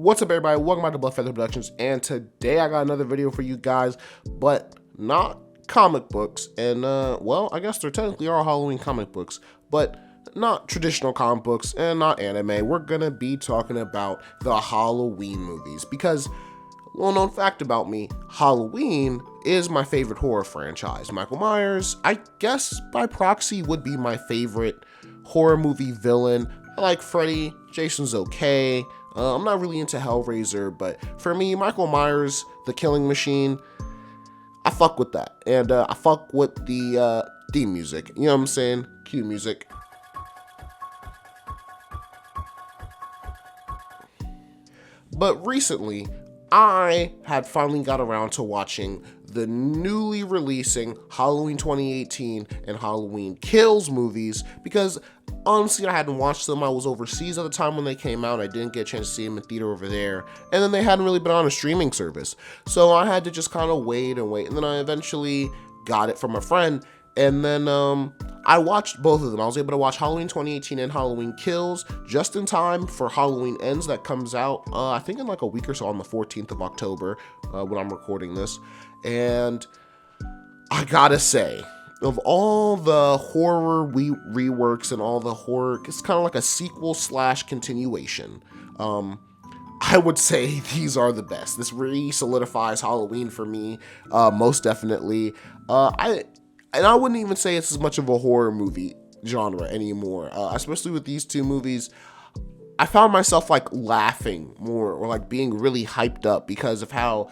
What's up, everybody? Welcome back to Blood Feather Productions, and today I got another video for you guys, but not comic books. And well, I guess there technically are Halloween comic books, but not traditional comic books and not anime. We're gonna be talking about the Halloween movies because, well known fact about me, Halloween is my favorite horror franchise. Michael Myers, I guess by proxy, would be my favorite horror movie villain. I like Freddy, Jason's okay. I'm not really into Hellraiser, but for me, Michael Myers, the Killing Machine, I fuck with that. And I fuck with the theme music. You know what I'm saying? Cue music. But recently, I had finally got around to watching the newly releasing Halloween 2018 and Halloween Kills movies because honestly I hadn't watched them. I was overseas at the time when they came out. I didn't get a chance to see them in theater over there, and then they hadn't really been on a streaming service, so I had to just kind of wait, and then I eventually got it from a friend, and then I watched both of them. I was able to watch Halloween 2018 and Halloween Kills just in time for Halloween Ends that comes out, I think in like a week or so, on the 14th of October when I'm recording this. And I gotta say, of all the horror reworks and all the horror, it's kind of like a sequel / continuation. I would say these are the best. This really solidifies Halloween for me, most definitely. I wouldn't even say it's as much of a horror movie genre anymore, especially with these two movies. I found myself like laughing more or like being really hyped up because of how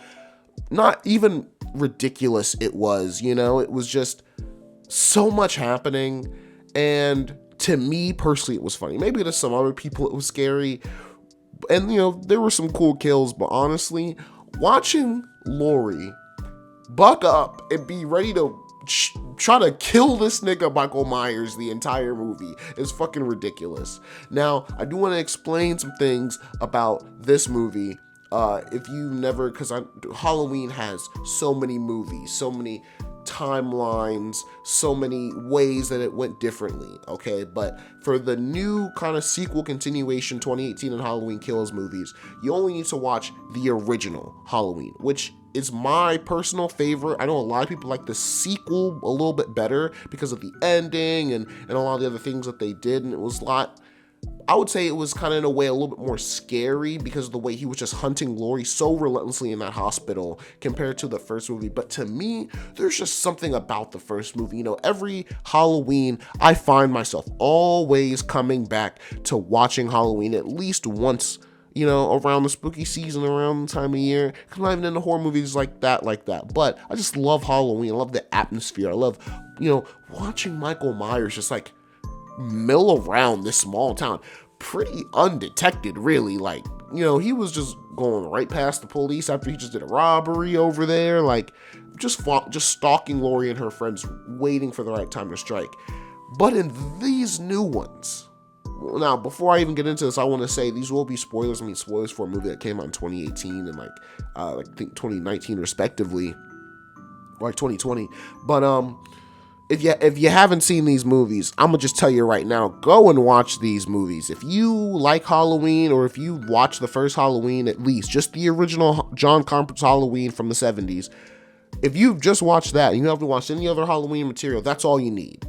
not even ridiculous it was, you know? It was just so much happening, and to me personally it was funny. Maybe to some other people it was scary, and you know, there were some cool kills, but honestly, watching Laurie buck up and be ready to try to kill this nigga Michael Myers the entire movie is fucking ridiculous. Now, I do want to explain some things about this movie. If you never, because Halloween has so many movies, so many timelines, so many ways that it went differently, okay? But for the new kind of sequel continuation 2018 and Halloween Kills movies, you only need to watch the original Halloween, which is my personal favorite. I know a lot of people like the sequel a little bit better because of the ending and a lot of the other things that they did, and it was a lot, I would say it was kind of in a way a little bit more scary because of the way he was just hunting Laurie so relentlessly in that hospital compared to the first movie. But to me, there's just something about the first movie. You know, every Halloween, I find myself always coming back to watching Halloween at least once, you know, around the spooky season, around the time of year. I'm not even into horror movies like that. But I just love Halloween. I love the atmosphere. I love, you know, watching Michael Myers just like mill around this small town pretty undetected, really. Like, you know, he was just going right past the police after he just did a robbery over there, like just stalking Laurie and her friends, waiting for the right time to strike. But in these new ones, now before I even get into this, I want to say these will be spoilers. I mean, spoilers for a movie that came out in 2018 and I think 2019 respectively, or like 2020. But if you haven't seen these movies, I'm gonna just tell you right now, go and watch these movies. If you like Halloween, or if you watch the first Halloween, at least just the original John Carpenter's Halloween from the 70s, if you've just watched that and you haven't watched any other Halloween material, that's all you need.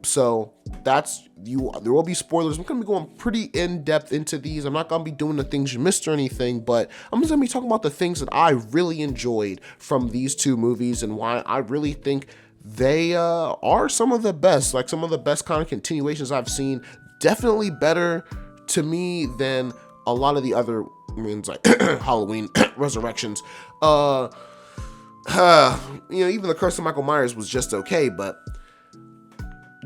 So that's you. There will be spoilers. I'm gonna be going pretty in depth into these. I'm not gonna be doing the things you missed or anything, but I'm just gonna be talking about the things that I really enjoyed from these two movies and why I really think they are some of the best, like some of the best kind of continuations I've seen. Definitely better to me than a lot of the other ones, like Halloween Resurrections. You know, even the Curse of Michael Myers was just okay, but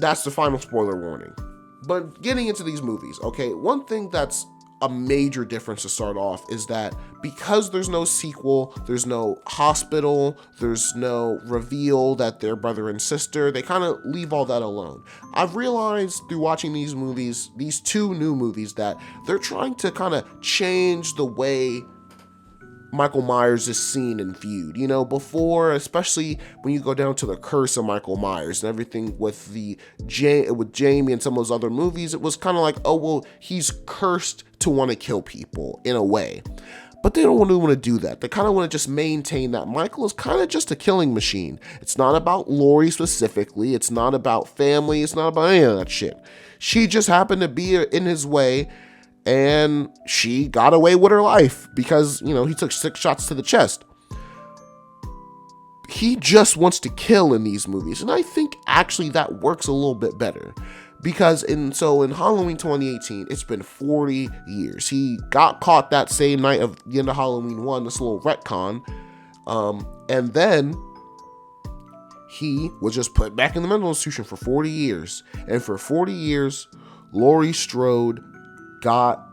that's the final spoiler warning. But getting into these movies, okay, one thing that's a major difference to start off is that because there's no sequel, there's no hospital, there's no reveal that they're brother and sister, they kind of leave all that alone. I've realized through watching these movies, these two new movies, that they're trying to kind of change the way Michael Myers is seen and viewed. You know, before, especially when you go down to the curse of Michael Myers and everything with with Jamie and some of those other movies, it was kind of like, oh, well, he's cursed to want to kill people in a way. But they don't really want to do that. They kind of want to just maintain that Michael is kind of just a killing machine. It's not about Laurie specifically. It's not about family. It's not about any of that shit. She just happened to be in his way, and she got away with her life because, you know, he took 6 shots to the chest. He just wants to kill in these movies. And I think actually that works a little bit better. Because in Halloween 2018, it's been 40 years. He got caught that same night of the end of Halloween 1, this little retcon. And then he was just put back in the mental institution for 40 years. And for 40 years, Laurie Strode got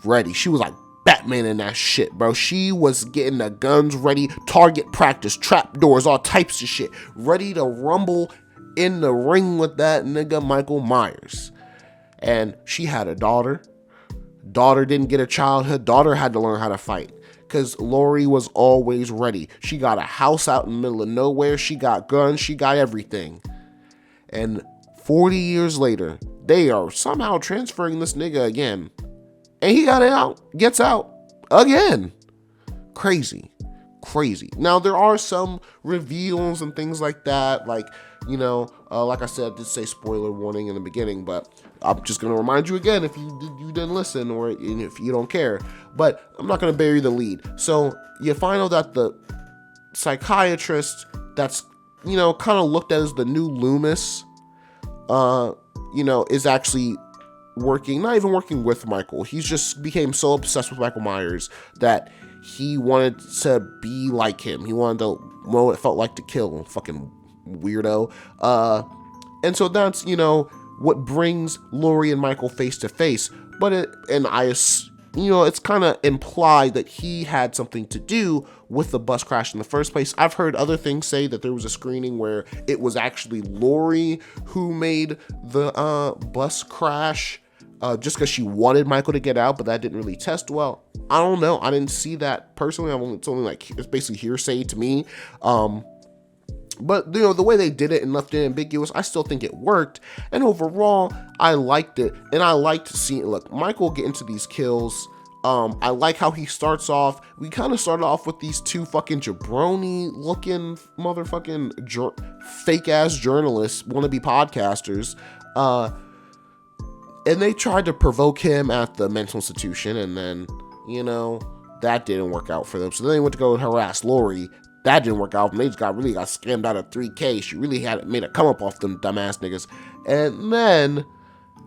ready. She was like Batman in that shit, bro. She was getting the guns ready, target practice, trapdoors, all types of shit, ready to rumble in the ring with that nigga Michael Myers. And she had a daughter. Daughter didn't get a childhood. Daughter had to learn how to fight because Laurie was always ready. She got a house out in the middle of nowhere. She got guns. She got everything. And 40 years later, they are somehow transferring this nigga again. And he gets out again. Crazy. Now, there are some reveals and things like that, like, you know, like I said, I did say spoiler warning in the beginning, but I'm just going to remind you again if you didn't listen or if you don't care. But I'm not going to bury the lead. So you find out that the psychiatrist that's, you know, kind of looked at as the new Loomis, you know, is actually not even working with Michael. He's just became so obsessed with Michael Myers that he wanted to be like him. He wanted to know what it felt like to kill. Fucking weirdo. And so that's, you know, what brings Laurie and Michael face to face. But it's kind of implied that he had something to do with the bus crash in the first place. I've heard other things say that there was a screening where it was actually Laurie who made the bus crash just because she wanted Michael to get out, but that didn't really test well. I don't know. I didn't see that personally. It's only like, it's basically hearsay to me. But, you know, the way they did it and left it ambiguous, I still think it worked. And overall, I liked it. And I liked seeing, look, Michael get into these kills. I like how he starts off. We kind of started off with these 2 fucking jabroni looking motherfucking fake ass journalists, wannabe podcasters. And they tried to provoke him at the mental institution. And then, you know, that didn't work out for them. So then they went to go harass Laurie. That didn't work out. And they just got scammed out of $3,000. She really had made a come up off them dumbass niggas. And then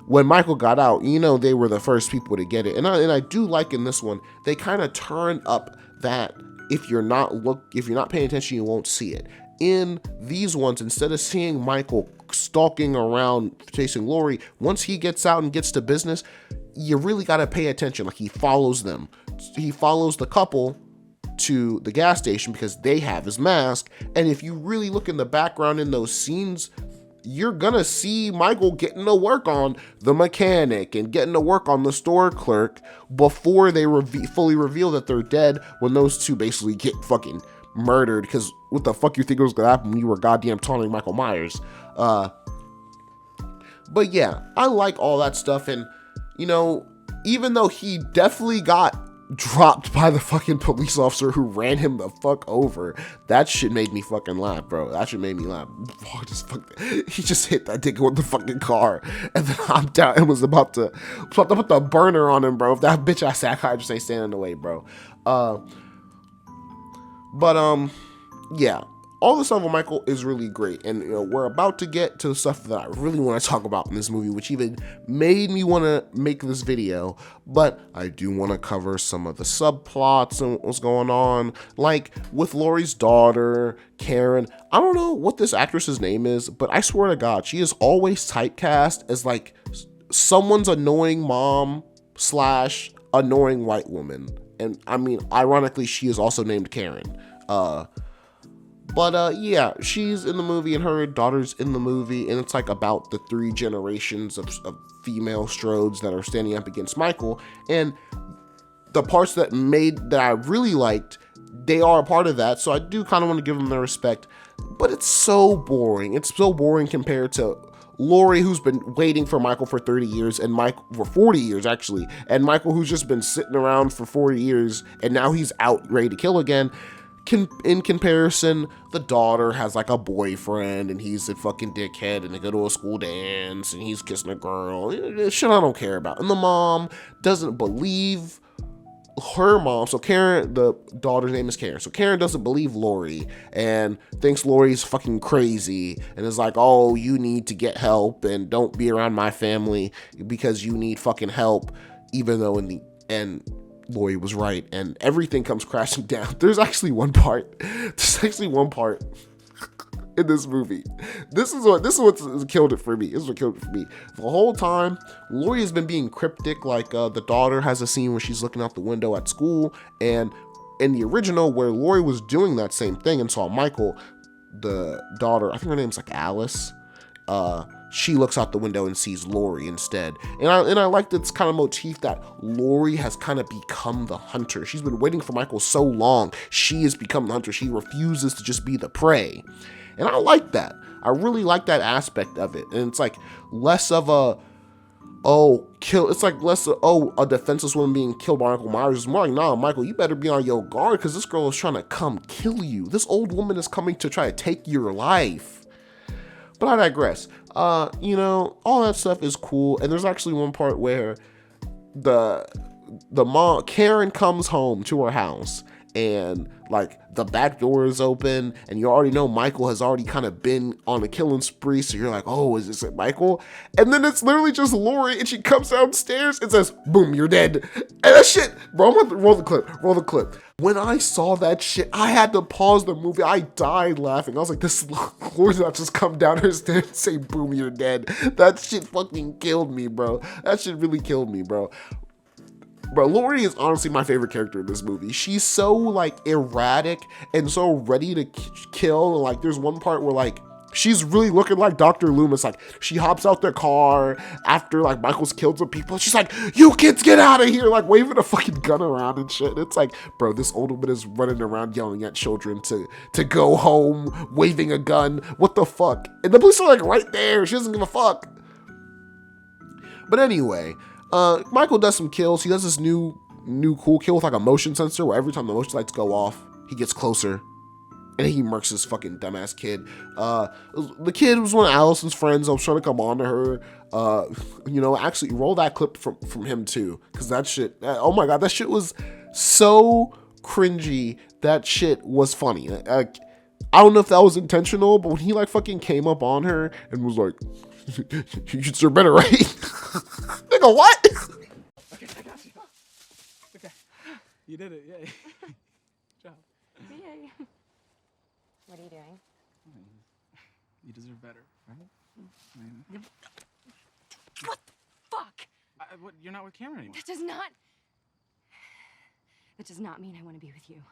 when Michael got out, you know, they were the first people to get it. And I do like in this one, they kind of turn up that if you're not paying attention, you won't see it. In these ones, instead of seeing Michael stalking around chasing Laurie, once he gets out and gets to business, you really got to pay attention. Like, he follows them. He follows the couple to the gas station because they have his mask. And if you really look in the background in those scenes, you're gonna see Michael getting to work on the mechanic and getting to work on the store clerk before they fully reveal that they're dead, when those two basically get fucking murdered. Because what the fuck you think was gonna happen when you were goddamn taunting Michael Myers? But yeah, I like all that stuff. And, you know, even though he definitely got dropped by the fucking police officer who ran him the fuck over, that shit made me fucking laugh, bro. That shit made me laugh. He just hit that nigga with the fucking car and then hopped out and was about to put the burner on him, bro. If that bitch ass psychiatrist ain't standing in the way, bro. Yeah. All the stuff with Michael is really great. And, you know, we're about to get to the stuff that I really want to talk about in this movie, which even made me want to make this video. But I do want to cover some of the subplots and what's going on. Like with Laurie's daughter, Karen. I don't know what this actress's name is, but I swear to God, she is always typecast as like someone's annoying mom / annoying white woman. And I mean, ironically, she is also named Karen. But yeah, she's in the movie and her daughter's in the movie, and it's like about the 3 generations of female Strodes that are standing up against Michael. And the parts that I really liked they are a part of that, so I do kind of want to give them their respect. But it's so boring. It's so boring compared to Laurie, who's been waiting for Michael for 30 years, and Michael for 40 years, actually. And Michael, who's just been sitting around for 40 years, and now he's out ready to kill again. In comparison, the daughter has like a boyfriend, and he's a fucking dickhead, and they go to a school dance, and he's kissing a girl. Shit I don't care about. And the mom doesn't believe her mom. So Karen, the daughter's name is Karen. So Karen doesn't believe Laurie and thinks Laurie's fucking crazy and is like, oh, you need to get help and don't be around my family because you need fucking help, even though in the end Laurie was right and everything comes crashing down. There's actually one part in this movie. This is what killed it for me. This is what killed it for me. The whole time, Laurie has been being cryptic. Like the daughter has a scene where she's looking out the window at school, and in the original, where Laurie was doing that same thing and saw Michael, the daughter, I think her name's like Alice. She looks out the window and sees Laurie instead. And I like this kind of motif that Laurie has kind of become the hunter. She's been waiting for Michael so long. She has become the hunter. She refuses to just be the prey. And I like that. I really like that aspect of it. And it's like less of a, it's like less of, a defenseless woman being killed by Michael Myers. It's more like, nah, Michael, you better be on your guard because this girl is trying to come kill you. This old woman is coming to try to take your life. But I digress. All that stuff is cool. And there's actually one part where the mom, Karen, comes home to her house and like the back door is open and you already know Michael has already kind of been on a killing spree. So you're like, oh, is this Michael? And then it's literally just Laurie and she comes downstairs and says, boom, you're dead. And that shit, bro, I'm gonna roll the clip. When I saw that shit, I had to pause the movie. I died laughing. I was like, this Laurie's not just come down her stairs and say, boom, you're dead. That shit fucking killed me, bro. That shit really killed me, bro. Bro, Laurie is honestly my favorite character in this movie. She's so like erratic and so ready to kill. Like there's one part where like she's really looking like Dr. Loomis. Like she hops out their car after like Michael's killed some people. She's like, you kids get out of here, like waving a fucking gun around and shit. It's like, bro, this old woman is running around yelling at children to go home, waving a gun. What the fuck? And the police are like right there. She doesn't give a fuck. But anyway, Michael does some kills. He does this new cool kill with like a motion sensor where every time the motion lights go off, he gets closer and he murks this fucking dumbass kid. The kid was one of Allison's friends. I was trying to come on to her. Actually roll that clip from him too. Cause that shit, oh my God, that shit was so cringy. That shit was funny. I don't know if that was intentional, but when he like fucking came up on her and was like, you should serve better, right? Nigga, what? Okay, I got you. Okay. You did it, yay. Good job. Yay. What are you doing? You deserve better, right? What the fuck? What, you're not with Cameron anymore. That does not mean I want to be with you.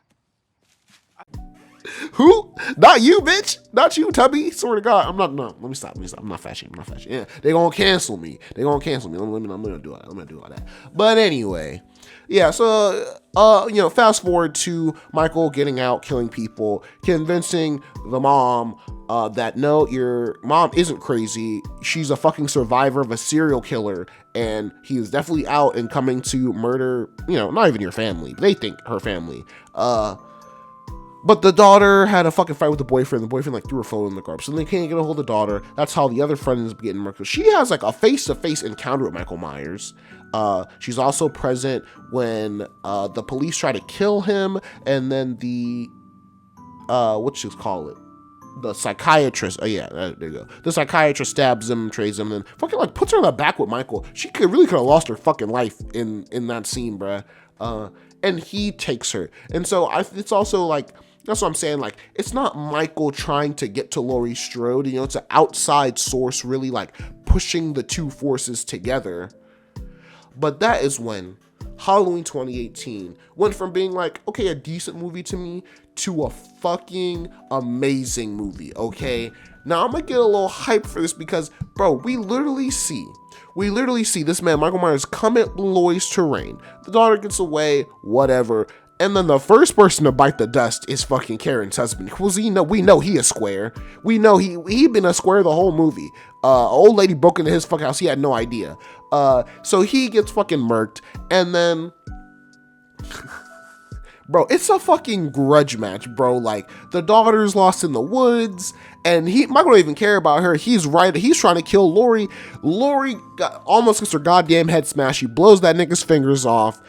Who? Not you, bitch. Not you, Tubby. Swear to God. I'm not. No, let me stop. I'm not fashion. Yeah, they gonna cancel me. Let me do it. I'm gonna do all that. But anyway, yeah. So, fast forward to Michael getting out, killing people, convincing the mom that no, your mom isn't crazy. She's a fucking survivor of a serial killer, and he is definitely out and coming to murder. Not even your family. They think her family. But the daughter had a fucking fight with the boyfriend. The boyfriend like threw her phone in the garbage. So they can't get a hold of the daughter. That's how the other friend is getting murdered. She has like a face-to-face encounter with Michael Myers. She's also present when the police try to kill him. And then the, the psychiatrist. Oh yeah, there you go. The psychiatrist stabs him, trays him, and then fucking like puts her on the back with Michael. She could have lost her fucking life in that scene, bruh. And he takes her. And so it's also like, that's what I'm saying. Like, it's not Michael trying to get to Laurie Strode. It's an outside source really like pushing the two forces together. But that is when Halloween 2018 went from being like, okay, a decent movie to me to a fucking amazing movie, okay? Now, I'm gonna get a little hype for this because, bro, we literally see this man, Michael Myers, come at Laurie's terrain. The daughter gets away, whatever. And then the first person to bite the dust is fucking Karen's husband. Cause we know he a square. We know he been a square the whole movie. Old lady broke into his fucking house. He had no idea. So he gets fucking murked. And then, bro, it's a fucking grudge match, bro. Like, the daughter's lost in the woods, and Michael don't even care about her. He's trying to kill Lori. Lori almost gets her goddamn head smashed. She blows that nigga's fingers off.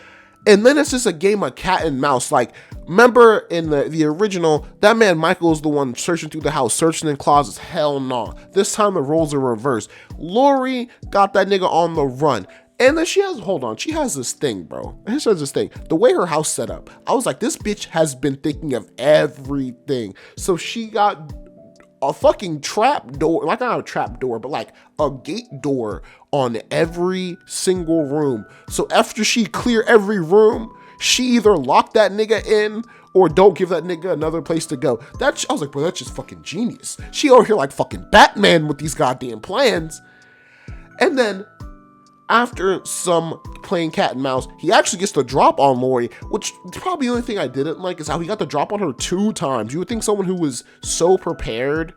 And then it's just a game of cat and mouse. Like, remember in the original, that man Michael is the one searching through the house, searching in closets. Hell no. This time the roles are reversed. Lori got that nigga on the run. And then she has this thing, bro. She has this thing. The way her house set up, I was like, this bitch has been thinking of everything. So she got a fucking trap door, like not a trap door, but like a gate door on every single room. So after she clear every room, she either lock that nigga in or don't give that nigga another place to go. I was like, bro, that's just fucking genius. She over here like fucking Batman with these goddamn plans. And then after some playing cat and mouse, he actually gets the drop on Lori, which probably the only thing I didn't like is how he got the drop on her 2 times. You would think someone who was so prepared,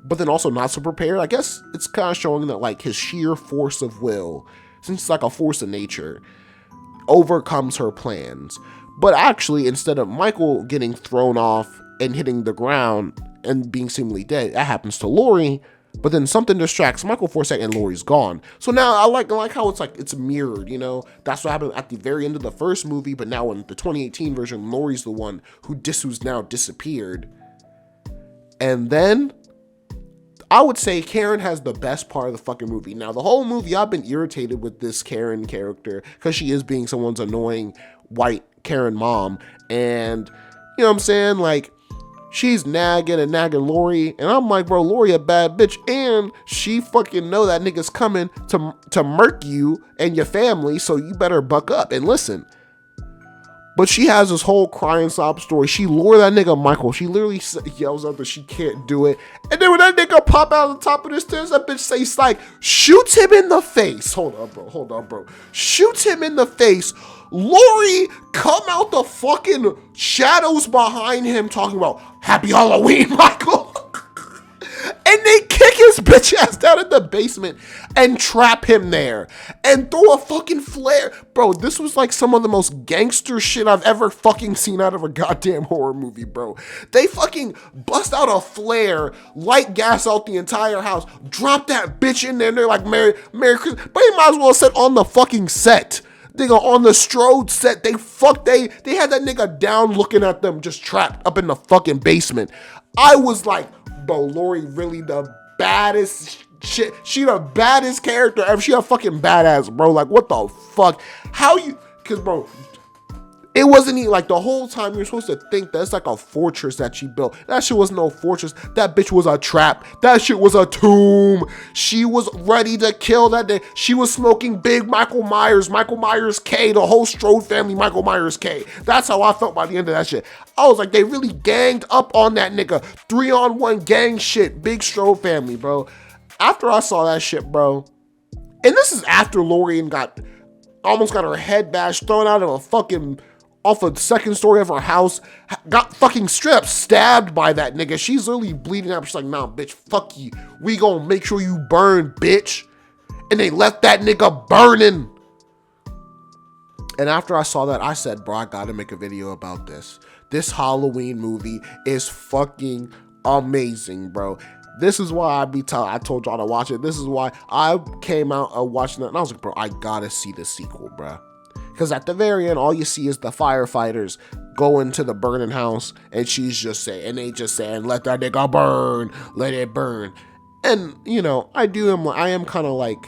but then also not so prepared. I guess it's kind of showing that like his sheer force of will, since it's like a force of nature, overcomes her plans. But actually, instead of Michael getting thrown off and hitting the ground and being seemingly dead, that happens to Lori. But then something distracts Michael for a second and Lori's gone. So now I like how it's mirrored, you know? That's what happened at the very end of the first movie, but now in the 2018 version, Lori's the one who's now disappeared. And then I would say Karen has the best part of the fucking movie. Now, the whole movie, I've been irritated with this Karen character because she is being someone's annoying white Karen mom. And, you know what I'm saying? Like, she's nagging Lori, and I'm like, bro, Lori a bad bitch, and she fucking know that nigga's coming to murk you and your family, so you better buck up and listen. But she has this whole crying sob story. She lured that nigga Michael. She literally yells out that she can't do it. And then when that nigga pop out on the top of the stairs, that bitch says like, shoots him in the face. Hold on, bro. Shoots him in the face. Lori come out the fucking shadows behind him talking about Happy Halloween, Michael. And they kick his bitch ass down in the basement and trap him there and throw a fucking flare. Bro, this was like some of the most gangster shit I've ever fucking seen out of a goddamn horror movie, bro. They fucking bust out a flare, light gas out the entire house, drop that bitch in there, and they're like, Merry Christmas. But they might as well set on the fucking set. Nigga, on the Strode set, they had that nigga down looking at them just trapped up in the fucking basement. I was like, bro, Lori really the baddest shit. She the baddest character ever. She a fucking badass, bro. Like, what the fuck? Cause bro, it wasn't even like the whole time you're supposed to think that's like a fortress that she built. That shit was no fortress. That bitch was a trap. That shit was a tomb. She was ready to kill that day. She was smoking big Michael Myers K, the whole Strode family Michael Myers K. That's how I felt by the end of that shit. I was like, they really ganged up on that nigga. 3-on-1 gang shit. Big Strode family, bro. After I saw that shit, bro, and this is after Lori almost got her head bashed, thrown out of off a second story of her house, got fucking stabbed by that nigga. She's literally bleeding out. She's like, nah, bitch, fuck you. We gonna make sure you burn, bitch. And they left that nigga burning. And after I saw that, I said, bro, I gotta make a video about this. This Halloween movie is fucking amazing, bro. This is why I told y'all to watch it. This is why I came out watching it, and I was like, bro, I gotta see the sequel, bro. Because at the very end, all you see is the firefighters go into the burning house, and they just saying, let that nigga burn, let it burn. And, you know, I am kind of like,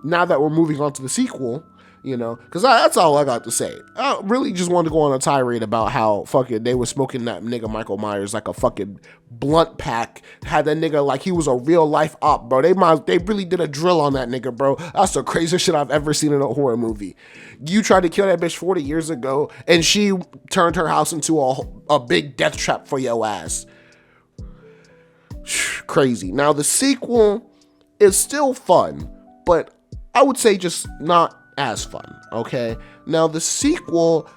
now that we're moving on to the sequel, you know, because that's all I got to say. I really just wanted to go on a tirade about how fucking they were smoking that nigga Michael Myers like a fucking blunt pack. Had that nigga like he was a real life op, bro. They really did a drill on that nigga, bro. That's the craziest shit I've ever seen in a horror movie. You tried to kill that bitch 40 years ago, and she turned her house into a big death trap for your ass. Crazy. Now the sequel is still fun, but I would say just not as fun, okay? Now the sequel,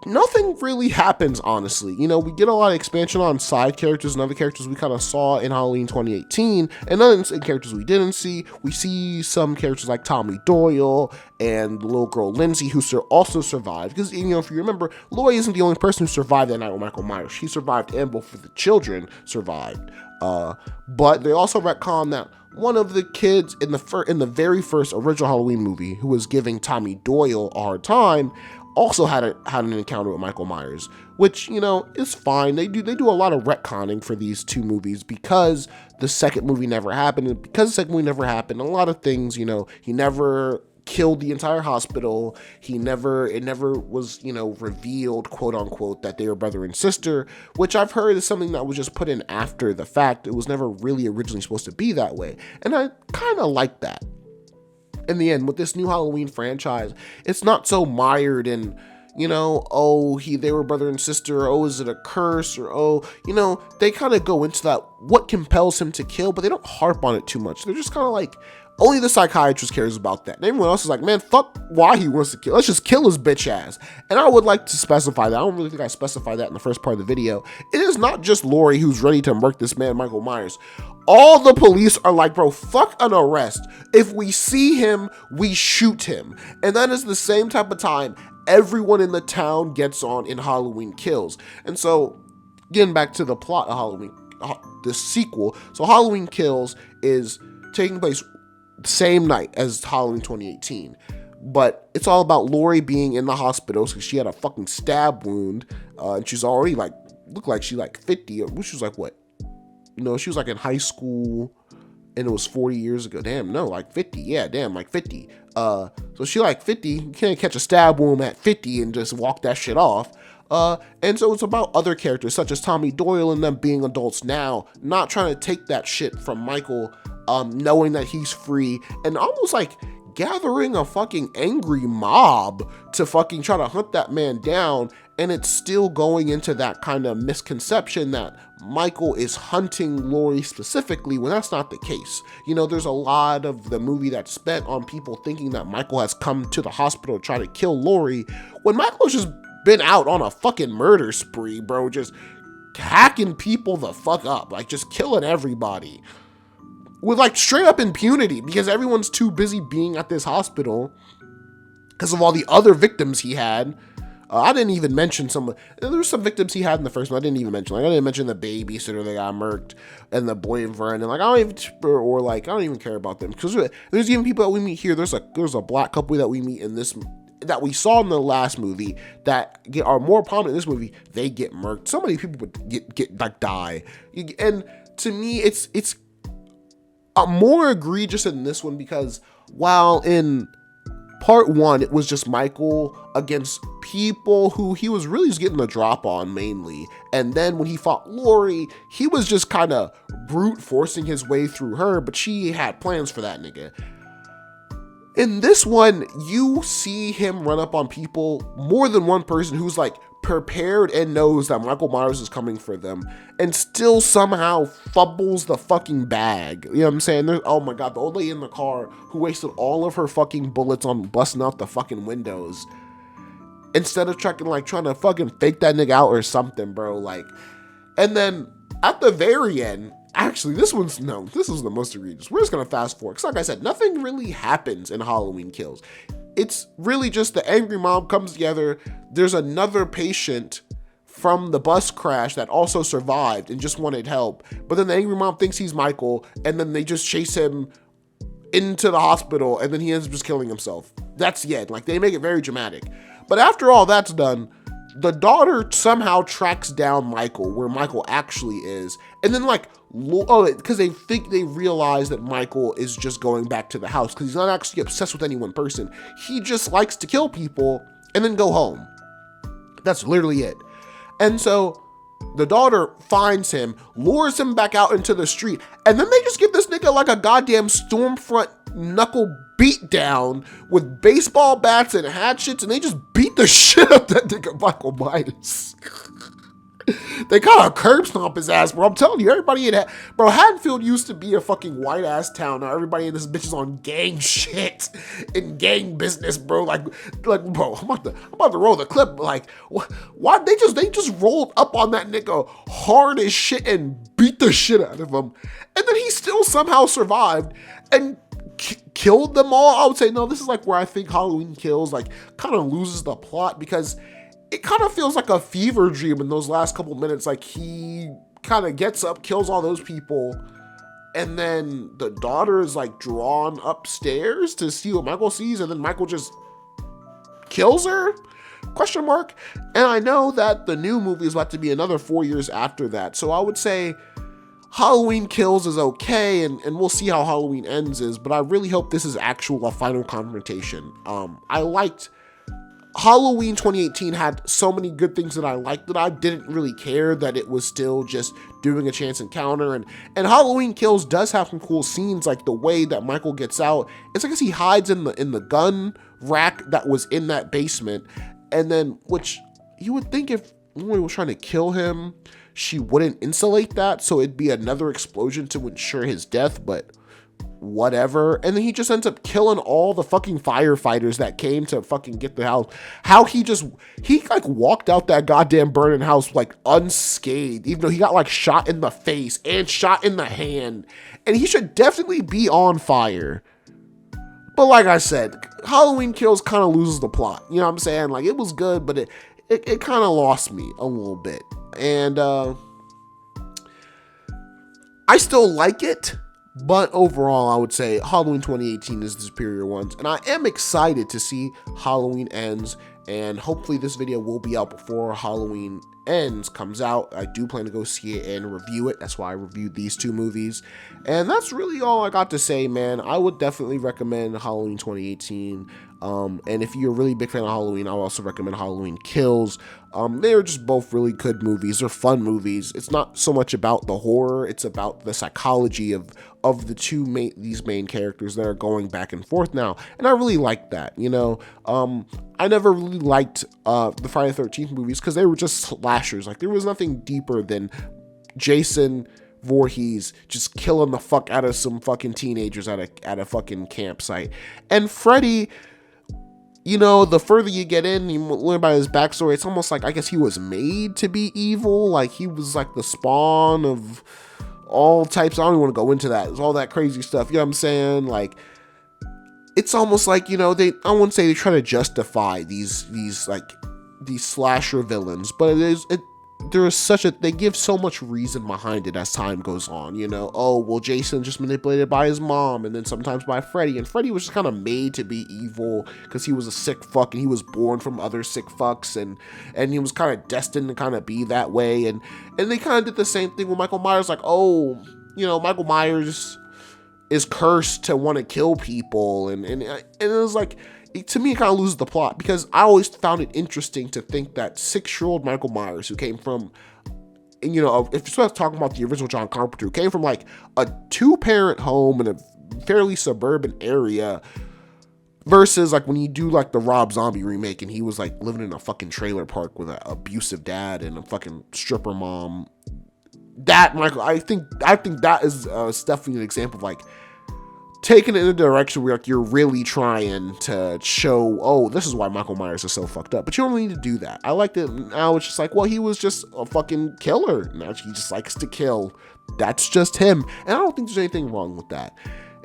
nothing really happens, honestly. You know, we get a lot of expansion on side characters and other characters we kind of saw in Halloween 2018, and other characters we didn't see. We see some characters like Tommy Doyle and the little girl Lindsay, who also survived. Because, you know, if you remember, Laurie isn't the only person who survived that night with Michael Myers. She survived, and both of the children survived. But they also retcon that one of the kids in the very first original Halloween movie, who was giving Tommy Doyle a hard time, also had an encounter with Michael Myers, which, you know, is fine. They do a lot of retconning for these two movies because the second movie never happened. And because the second movie never happened, a lot of things, you know, he never killed the entire hospital. It never was, you know, revealed, quote unquote, that they were brother and sister, which I've heard is something that was just put in after the fact. It was never really originally supposed to be that way. And I kind of like that. In the end, with this new Halloween franchise, it's not so mired in, you know, oh, they were brother and sister, or, oh, is it a curse, or, oh, you know, they kind of go into that, what compels him to kill, but they don't harp on it too much. They're just kind of like, only the psychiatrist cares about that. And everyone else is like, man, fuck why he wants to kill. Let's just kill his bitch ass. And I would like to specify that. I don't really think I specified that in the first part of the video. It is not just Laurie who's ready to murk this man, Michael Myers. All the police are like, bro, fuck an arrest. If we see him, we shoot him. And that is the same type of time everyone in the town gets on in Halloween Kills. And so, getting back to the plot of Halloween, the sequel. So Halloween Kills is taking place same night as Halloween 2018, but it's all about Laurie being in the hospital because she had a fucking stab wound, and she's already looked like she's like 50, or she was like, what? You know, she was like in high school, and it was 40 years ago. Damn, no, like 50. Yeah, damn, like 50. So she like 50. You can't catch a stab wound at 50 and just walk that shit off. And so it's about other characters such as Tommy Doyle and them being adults now, not trying to take that shit from Michael, knowing that he's free, and almost like gathering a fucking angry mob to fucking try to hunt that man down. And it's still going into that kind of misconception that Michael is hunting Laurie specifically, when that's not the case. You know, there's a lot of the movie that's spent on people thinking that Michael has come to the hospital to try to kill Laurie, when Michael's just been out on a fucking murder spree, bro, just hacking people the fuck up, like just killing everybody with like straight up impunity, because everyone's too busy being at this hospital because of all the other victims he had. I didn't even mention there were some victims he had in the first one. I didn't even mention, I didn't mention the babysitter that got murked and the boy in Vernon. Like, I don't even care about them, because there's even people that we meet here. There's a black couple that we meet in this, that we saw in the last movie, that are more prominent in this movie. They get murked. So many people would get like die. And to me, it's more egregious in this one, because while in part one, it was just Michael against people who he was really just getting the drop on mainly. And then when he fought Laurie, he was just kind of brute forcing his way through her, but she had plans for that nigga. In this one, you see him run up on people, more than one person who's like prepared and knows that Michael Myers is coming for them, and still somehow fumbles the fucking bag. You know what I'm saying? Oh my god, the old lady in the car who wasted all of her fucking bullets on busting out the fucking windows, instead of trying to fucking fake that nigga out or something, bro. Like, and then at the very end, actually, this is the most egregious. We're just gonna fast forward, because like I said, nothing really happens in Halloween Kills. It's really just the angry mom comes together. There's another patient from the bus crash that also survived and just wanted help, but then the angry mom thinks he's Michael, and then they just chase him into the hospital, and then he ends up just killing himself. That's the end. Like, they make it very dramatic. But after all that's done, the daughter somehow tracks down Michael where Michael actually is, and then because they realize that Michael is just going back to the house, because he's not actually obsessed with any one person. He just likes to kill people and then go home. That's literally it. And so the daughter finds him, lures him back out into the street, and then they just give this nigga like a goddamn Stormfront knuckle beat down with baseball bats and hatchets, and they just beat the shit out of that nigga Michael Myers. They kind of curb stomp his ass, bro. I'm telling you, everybody in that, bro, Haddonfield used to be a fucking white ass town. Now everybody in this bitch is on gang shit and gang business, bro. Like, bro, I'm about to roll the clip. Like, why they just rolled up on that nigga hard as shit and beat the shit out of him, and then he still somehow survived and killed them all. I would say, no, this is like where I think Halloween Kills like kind of loses the plot, because it kind of feels like a fever dream in those last couple minutes. Like, he kind of gets up, kills all those people, and then the daughter is like drawn upstairs to see what Michael sees, and then Michael just kills her? Question mark. And I know that the new movie is about to be another 4 years after that, so I would say Halloween Kills is okay, and we'll see how Halloween Ends is, but I really hope this is a final confrontation. I liked Halloween 2018 had so many good things that I liked that I didn't really care that it was still just doing a chance encounter, and Halloween Kills does have some cool scenes, like the way that Michael gets out. It's like as he hides in the gun rack that was in that basement, and then, which you would think if Lori was trying to kill him, she wouldn't insulate that, so it'd be another explosion to ensure his death, but whatever. And then he just ends up killing all the fucking firefighters that came to fucking get the house. How he like walked out that goddamn burning house like unscathed, even though he got like shot in the face and shot in the hand, and he should definitely be on fire. But like I said, Halloween Kills kind of loses the plot, you know what I'm saying? Like, it was good, but it kind of lost me a little bit, and I still like it. But overall, I would say Halloween 2018 is the superior ones. And I am excited to see Halloween Ends. And hopefully this video will be out before Halloween Ends comes out. I do plan to go see it and review it. That's why I reviewed these two movies. And that's really all I got to say, man. I would definitely recommend Halloween 2018. And if you're a really big fan of Halloween, I'll also recommend Halloween Kills. They're just both really good movies. They're fun movies. It's not so much about the horror. It's about the psychology of the these main characters that are going back and forth now. And I really like that, you know. I never really liked the Friday the 13th movies because they were just slashers. Like, there was nothing deeper than Jason Voorhees just killing the fuck out of some fucking teenagers at a fucking campsite. And Freddy, you know, the further you get in, you learn about his backstory. It's almost like, I guess he was made to be evil. Like, he was like the spawn of all types. I don't even want to go into that. It's all that crazy stuff. You know what I'm saying? Like, it's almost like, you know, I wouldn't say they try to justify these slasher villains, but they give so much reason behind it as time goes on, you know. Oh, well, Jason just manipulated by his mom, and then sometimes by Freddy, and Freddy was just kind of made to be evil because he was a sick fuck, and he was born from other sick fucks, and he was kind of destined to kind of be that way, and they kind of did the same thing with Michael Myers, like, oh, you know, Michael Myers is cursed to want to kill people, and it was like, to me, it kind of loses the plot, because I always found it interesting to think that 6-year-old Michael Myers, who came from, you know, if you're talking about the original John Carpenter, who came from like a 2-parent home in a fairly suburban area, versus like when you do like the Rob Zombie remake and he was like living in a fucking trailer park with an abusive dad and a fucking stripper mom. That Michael, I think that is definitely an example of like taking it in a direction where like you're really trying to show, oh, this is why Michael Myers is so fucked up. But you don't really need to do that. I liked it. Now it's just like, well, he was just a fucking killer. Now he just likes to kill. That's just him. And I don't think there's anything wrong with that.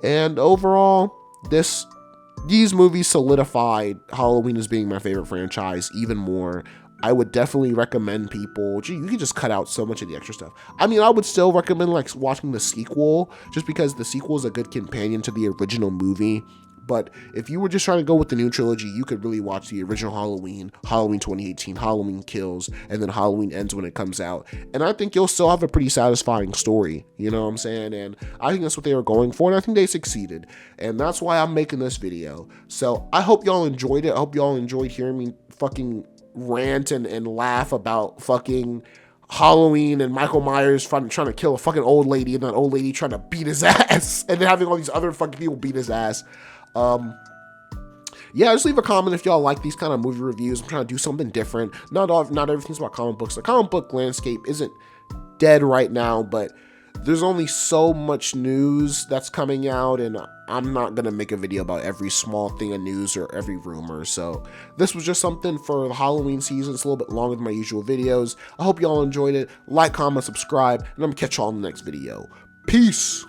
And overall, these movies solidified Halloween as being my favorite franchise even more. I would definitely recommend people, you can just cut out so much of the extra stuff. I mean, I would still recommend like watching the sequel, just because the sequel is a good companion to the original movie. But if you were just trying to go with the new trilogy, you could really watch the original Halloween, Halloween 2018, Halloween Kills, and then Halloween Ends when it comes out. And I think you'll still have a pretty satisfying story, you know what I'm saying? And I think that's what they were going for, and I think they succeeded. And that's why I'm making this video. So I hope y'all enjoyed it. I hope y'all enjoyed hearing me fucking rant and laugh about fucking Halloween and Michael Myers trying to kill a fucking old lady, and that old lady trying to beat his ass, and then having all these other fucking people beat his ass. yeah, just leave a comment if y'all like these kind of movie reviews. I'm trying to do something different. Not everything's about comic books. The comic book landscape isn't dead right now, but there's only so much news that's coming out, and I'm not gonna make a video about every small thing of news or every rumor. So this was just something for the Halloween season. It's a little bit longer than my usual videos. I hope y'all enjoyed it. Like, comment, subscribe, and I'm gonna catch y'all in the next video. Peace.